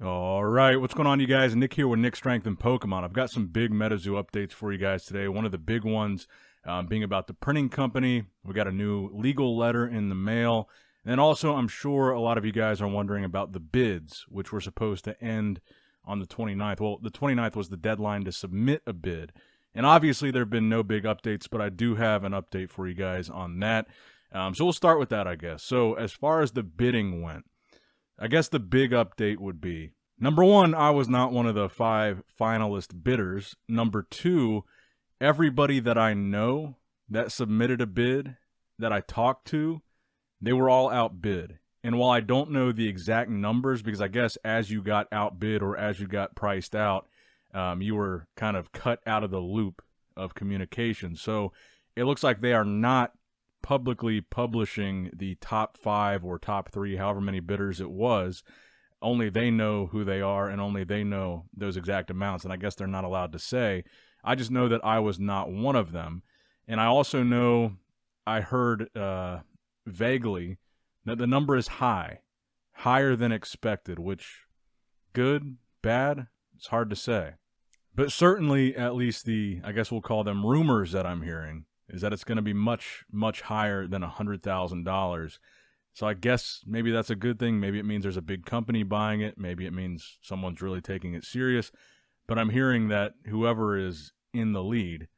All right, what's going on, you guys? Nick here with Nick Strength and Pokemon. I've got some big Metazoo updates for you guys today. One of the big ones being about the printing company. We got a new legal letter in the mail. And also, I'm sure a lot of you guys are wondering about the bids, which were supposed to end on the 29th. Well, the 29th was the deadline to submit a bid. And obviously, there have been no big updates, but I do have an update for you guys on that. So we'll start with that, I guess. So as far as the bidding went, I guess the big update would be, number one, I was not one of the 5 finalist bidders. Number two, everybody that I know that submitted a bid that I talked to, they were all outbid. And while I don't know the exact numbers, because I guess as you got outbid or as you got priced out, you were kind of cut out of the loop of communication. So it looks like they are not publicly publishing the top 5 or top 3, however many bidders it was. Only they know who they are, and only they know those exact amounts, and I guess they're not allowed to say. I just know that I was not one of them. And I also know, I heard vaguely that the number is high, higher than expected, which, good, bad, it's hard to say. But certainly, at least I guess we'll call them rumors that I'm hearing, is that it's going to be much, much higher than $100,000. So I guess maybe that's a good thing. Maybe it means there's a big company buying it. Maybe it means someone's really taking it serious. But I'm hearing that whoever is in the lead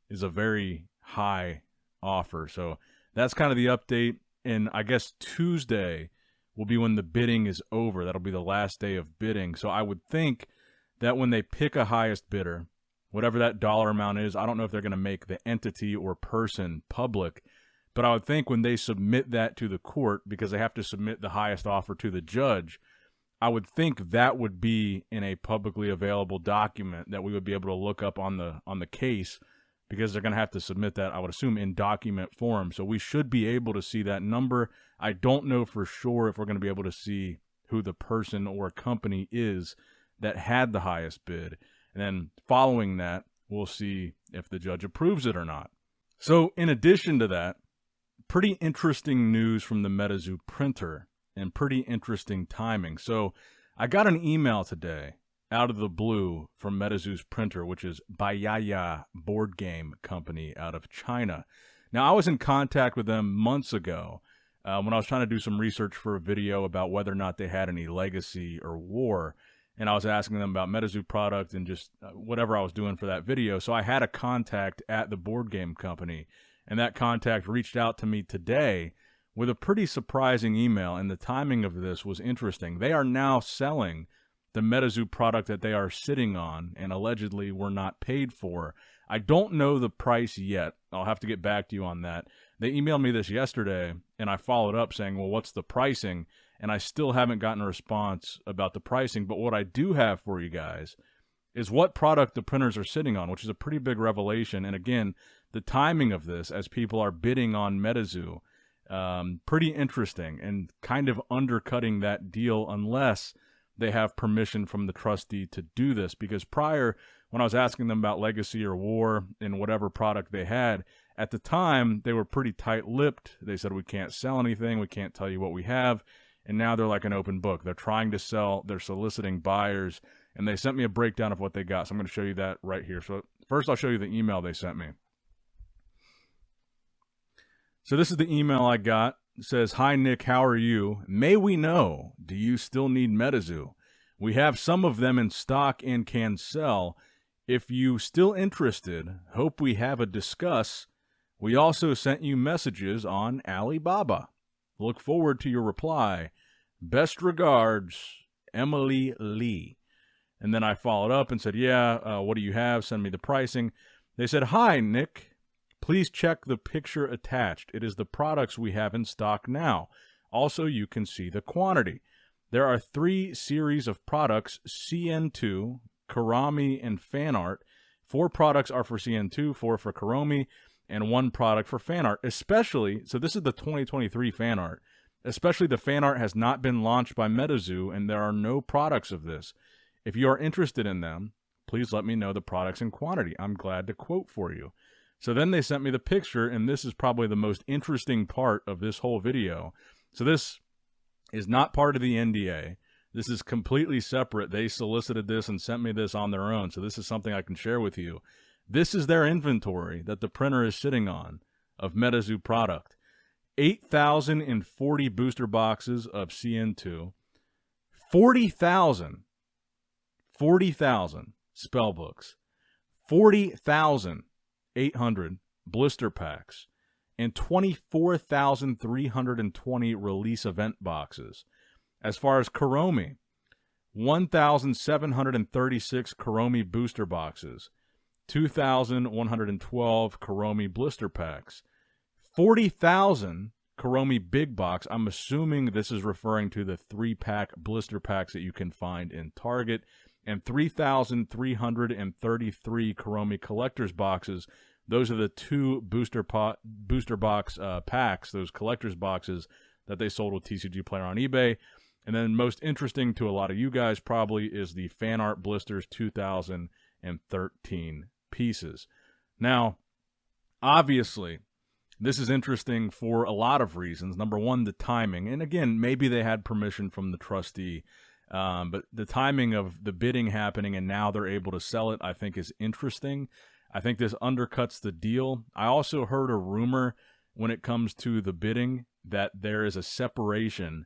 is a very high offer. So that's kind of the update. And I guess Tuesday will be when the bidding is over. That'll be the last day of bidding. So I would think that when they pick a highest bidder, whatever that dollar amount is, I don't know if they're going to make the entity or person public, but I would think when they submit that to the court, because they have to submit the highest offer to the judge, I would think that would be in a publicly available document that we would be able to look up on the case, because they're going to have to submit that, I would assume, in document form. So we should be able to see that number. I don't know for sure if we're going to be able to see who the person or company is that had the highest bid. And then following that, we'll see if the judge approves it or not. So in addition to that, pretty interesting news from the Metazoo printer and pretty interesting timing. So I got an email today out of the blue from Metazoo's printer, which is Bayaya Board Game Company out of China. Now, I was in contact with them months ago when I was trying to do some research for a video about whether or not they had any legacy or war. And I was asking them about Metazoo product and just whatever I was doing for that video. So I had a contact at the board game company, and that contact reached out to me today with a pretty surprising email, and the timing of this was interesting. They are now selling the Metazoo product that they are sitting on and allegedly were not paid for. I don't know the price yet. I'll have to get back to you on that. They emailed me this yesterday, and I followed up saying, well, what's the pricing? And I still haven't gotten a response about the pricing. But what I do have for you guys is what product the printers are sitting on, which is a pretty big revelation. And again, the timing of this as people are bidding on Metazoo, pretty interesting and kind of undercutting that deal unless they have permission from the trustee to do this. Because prior, when I was asking them about legacy or war and whatever product they had, at the time, they were pretty tight-lipped. They said, we can't sell anything. We can't tell you what we have. And now they're like an open book. They're trying to sell. They're soliciting buyers. And they sent me a breakdown of what they got. So I'm going to show you that right here. So first, I'll show you the email they sent me. So this is the email I got. It says, hi, Nick. How are you? May we know, do you still need Metazoo? We have some of them in stock and can sell. If you still interested, hope we have a discuss. We also sent you messages on Alibaba. Look forward to your reply. Best regards, Emily Lee. And then I followed up and said, yeah, what do you have? Send me the pricing. They said, hi, Nick. Please check the picture attached. It is the products we have in stock now. Also, you can see the quantity. There are 3 series of products, CN2, Karami, and Fan Art. 4 products are for CN2, 4 for Karami, and 1 product for Fan Art. Especially, so this is the 2023 Fan Art. Especially the Fan Art has not been launched by Metazoo, and there are no products of this. If you are interested in them, please let me know the products and quantity. I'm glad to quote for you. So then they sent me the picture, and this is probably the most interesting part of this whole video. So this is not part of the NDA. This is completely separate. They solicited this and sent me this on their own, so this is something I can share with you. This is their inventory that the printer is sitting on of Metazoo product. 8,040 booster boxes of CN2, 40,000 spell books, 40,800 blister packs, and 24,320 release event boxes. As far as Kuromi, 1,736 Kuromi booster boxes, 2,112 Kuromi blister packs, 40,000 Kuromi big box. I'm assuming this is referring to the 3-pack blister packs that you can find in Target, and 3,333 Kuromi collector's boxes. Those are the 2 booster box packs, those collector's boxes that they sold with TCG Player on eBay. And then most interesting to a lot of you guys probably is the fan art blisters, 2,013 pieces. Now, obviously, this is interesting for a lot of reasons. Number one, the timing. And again, maybe they had permission from the trustee, but the timing of the bidding happening and now they're able to sell it, I think is interesting. I think this undercuts the deal. I also heard a rumor when it comes to the bidding that there is a separation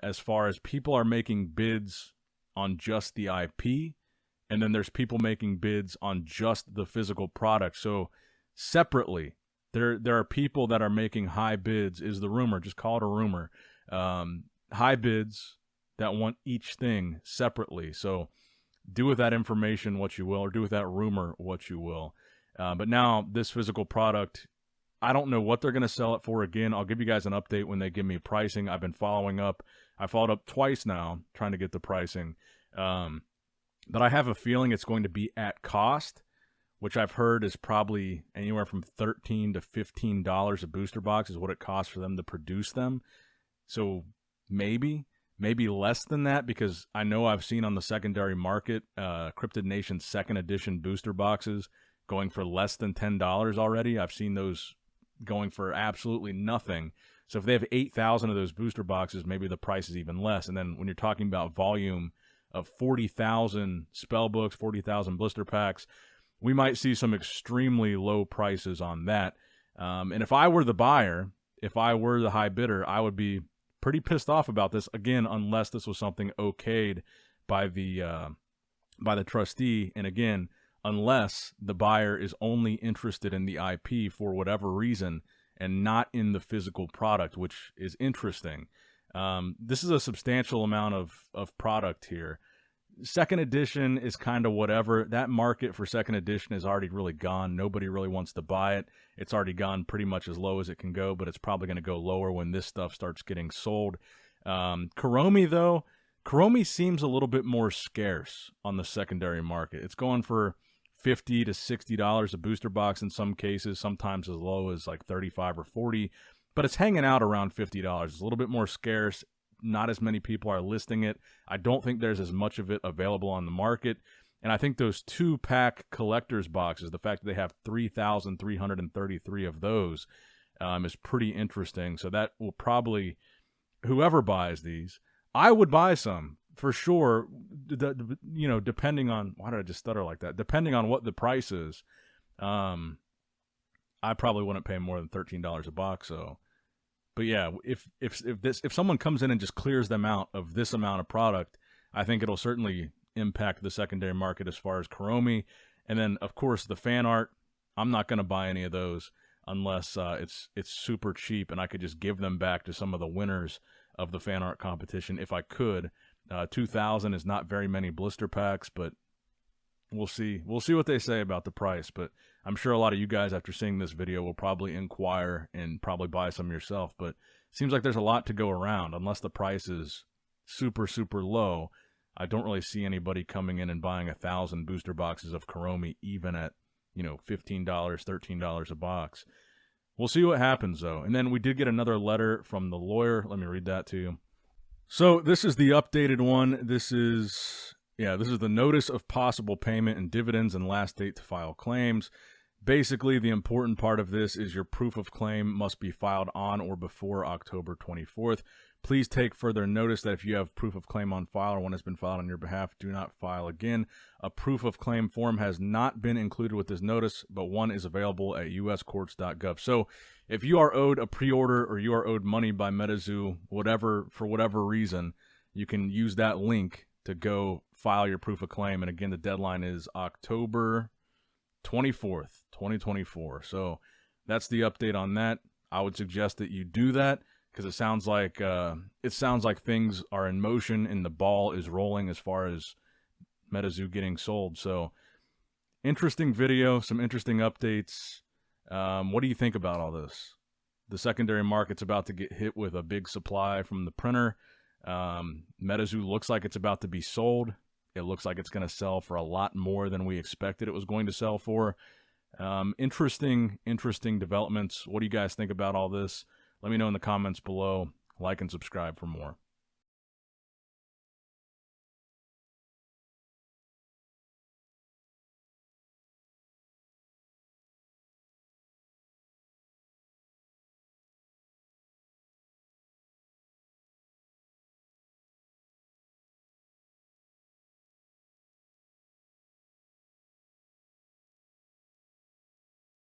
as far as people are making bids on just the IP, and then there's people making bids on just the physical product. So separately, there are people that are making high bids, is the rumor. Just call it a rumor. High bids that want each thing separately. So do with that information what you will, or do with that rumor what you will. But now this physical product, I don't know what they're going to sell it for. Again, I'll give you guys an update when they give me pricing. I've been following up. I followed up twice now trying to get the pricing. But I have a feeling it's going to be at cost, which I've heard is probably anywhere from $13 to $15 a booster box is what it costs for them to produce them. So maybe less than that, because I know I've seen on the secondary market Cryptid Nation's second edition booster boxes going for less than $10 already. I've seen those going for absolutely nothing. So if they have 8,000 of those booster boxes, maybe the price is even less. And then when you're talking about volume of 40,000 spell books, 40,000 blister packs, we might see some extremely low prices on that. And if I were the buyer, if I were the high bidder, I would be pretty pissed off about this, again, unless this was something okayed by the trustee. And again, unless the buyer is only interested in the IP for whatever reason and not in the physical product, which is interesting. This is a substantial amount of product here. Second edition is kind of whatever. That market for second edition is already really gone. Nobody really wants to buy it. It's already gone pretty much as low as it can go, but it's probably going to go lower when this stuff starts getting sold. Kuromi, though, Kuromi seems a little bit more scarce on the secondary market. It's going for $50 to $60 a booster box in some cases, sometimes as low as like $35 or $40, but it's hanging out around $50. It's a little bit more scarce. Not as many people are listing it. I don't think there's as much of it available on the market. And I think those 2-pack collector's boxes, the fact that they have 3,333 of those is pretty interesting. So that will probably, whoever buys these, I would buy some for sure. Depending on, why did I just stutter like that? Depending on what the price is, I probably wouldn't pay more than $13 a box. So, but yeah, if someone comes in and just clears them out of this amount of product, I think it'll certainly impact the secondary market as far as Kuromi. And then, of course, the fan art, I'm not going to buy any of those unless it's super cheap and I could just give them back to some of the winners of the fan art competition if I could. 2,000 is not very many blister packs, but we'll see. We'll see what they say about the price. But I'm sure a lot of you guys, after seeing this video, will probably inquire and probably buy some yourself. But it seems like there's a lot to go around. Unless the price is super, super low, I don't really see anybody coming in and buying 1,000 booster boxes of Kuromi, even at, $15, $13 a box. We'll see what happens, though. And then we did get another letter from the lawyer. Let me read that to you. So this is the updated one. This is the notice of possible payment and dividends and last date to file claims. Basically, the important part of this is your proof of claim must be filed on or before October 24th. Please take further notice that if you have proof of claim on file or one has been filed on your behalf, do not file again. A proof of claim form has not been included with this notice, but one is available at uscourts.gov. So if you are owed a pre-order or you are owed money by Metazoo, for whatever reason, you can use that link to go file your proof of claim. And again, the deadline is October 24th, 2024. So that's the update on that. I would suggest that you do that, because it sounds like things are in motion and the ball is rolling as far as Metazoo getting sold. So interesting video, some interesting updates. What do you think about all this? The secondary market's about to get hit with a big supply from the printer. Metazoo looks like it's about to be sold. It looks like it's going to sell for a lot more than we expected it was going to sell for. Interesting developments. What do you guys think about all this? Let me know in the comments below. Like and subscribe for more.